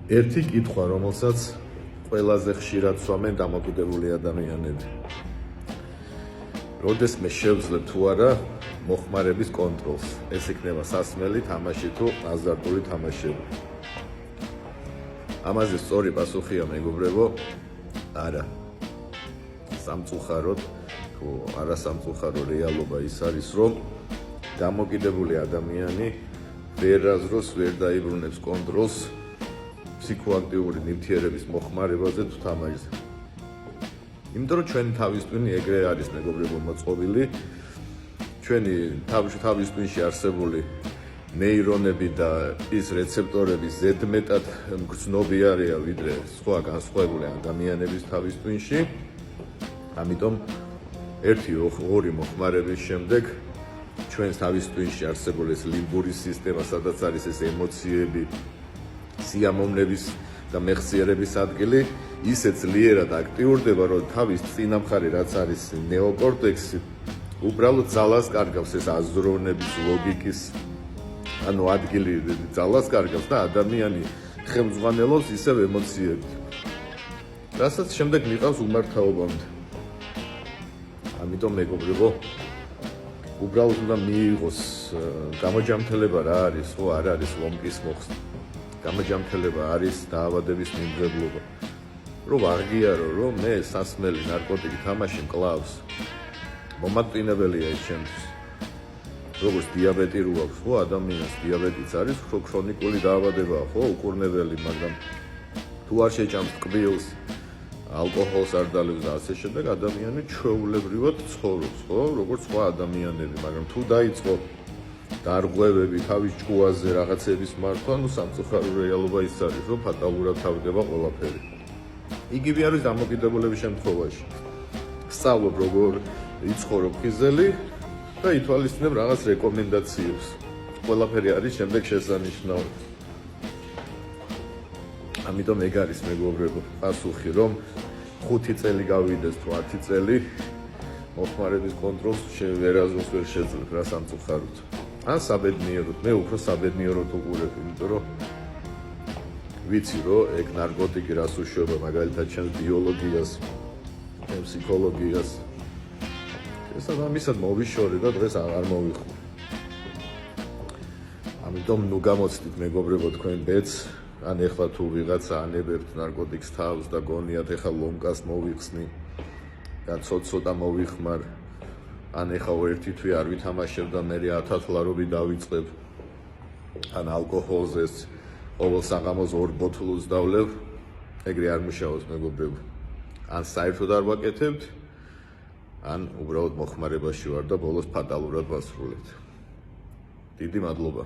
ერთი კითხვა, რომელსაც ყველაზე ხშირად სვამენ დამოკიდებული ადამიანები. როდესმე შევძლებ თუ არა მოხმარების კონტროლს. ეს იქნება სასმელი თამაში თუ აზარტული თამაშები. ამაზე სწორი პასუხია, მეგობრებო, არა. სამწუხაროდ თუ არა სამწუხარო რეალობა ის არის, რომ დამოკიდებული ადამიანი ვერაზროს ვერ დაიბრუნებს კონტროლს ფსიქოაქტიური ნივთიერების მოხმარებაზე თუ თამაშზე. იმიტომ რომ ჩვენი თავის ტვინი ეგრე არის, მეგობრებო, მოწყობილი. ჩვენი თავის ტვინში არსებული ნეირონები და ის რეცეპტორები ზედმეტად მგრძნობი არიან ვიდრე სხვა განსხვავებული ადამიანების თავის ტვინში. ამიტომ 1-2 მოხმარების შემდეგ ჩვენს თავის ტვინში არსებული ეს ლიმბური სისტემა, სადაც არის ეს ემოციები, სიამოვნების და მეხსიერების ადგილი, ისე ძლიერად აქტიურდება, რომ თავის წინა მხარე, რაც არის ნეოკორტექსი, უბრალოდ ძალას კარგავს ეს აზროვნების, ლოგიკის, ადგილი ძალას კარგავს და ადამიანი ხელმძღვანელობს ისევ ემოციებით. რასაც შემდეგ მიყავს უმართავობამდე. ამიტომ მეგობრებო, უბრალოდ უნდა მიიღოს გამოჯამთელება რა არის, ხო არ არის ლომკის მოხსნა. გამოჯამთელება არის დაავადების მიმღებლობა. რომ აღიარო, რომ მე სასმელი ნარკოტიკი თამაში მკლავს. მომატვინებელია ეს ჩემთვის. როგორც დიაბეტი რო აქვს, ხო, ადამიანს დიაბეტიც არის, ქრონიკული დაავადებაა, ხო, უკურნებელი, მაგრამ თუ არ შეჭამს ტკბილს, ალკოჰოლს არ დალევს და ასე შემდეგ, ადამიანი ჩვეულებრივად ცხოვრობს, ხო, როგორც სხვა ადამიანები, მაგრამ თუ დაიწყო დარღვევები თავის ჭკუაზე რაღაცების მართვა, ნუ სამწუხარო რეალობა ის არის, რომ ფატალურად თავდება ყველაფერი. იგივე არის დამოკიდებულების შემთხვევაში. სწავლობ როგორ იცხოვრო ფიზელი და ითვალისწინებ რაღაც რეკომენდაციებს. ყველაფერი არის შემდეგ შესანიშნავი. ამიტომ ეგ არის, მეგობრებო, პასუხი, რომ 5 წელი გავიდეს თუ 10 წელი მოხმარების კონტროლს ვერაზროს ვერ შეძლებ, რა სამწუხაროდ. ან საბედნიეროდ, მე უფრო საბედნიეროდ უყურებ, იმიტომ რომ ვიცი, რომ ეგ ნარკოტიკი რას უშუალო, მაგალითად ჩემს ბიოლოგიას, ფსიქოლოგიას. ეს ამისად მოვიშორე და დღეს აღარ მოვიხმარ. ამიტომ ნუ გამოცდით, მეგობრებო, თქვენ ბედს, ან ეხლა თუ ვიღაცა ანებებთ ნარკოტიკს თავს და გონიათ ეხლა ლომკას მოვიხსნი და ცოტ-ცოტა მოვიხმარ, ან ეხლა ერთი თვე არ ვითამაშებ და მე 1000 ლარობი დავიწყებ, ან ალკოჰოლზე ყოველ საღამოს 2 ბოთლს დავლევ, ეგრე არ მუშაობს, მეგობრებო. ან საერთოდ არ ვაკეთებთ, ან უბრალოდ მოხმარებაში ვარ და ბოლოს ფატალურად ვასრულებთ. დიდი მადლობა.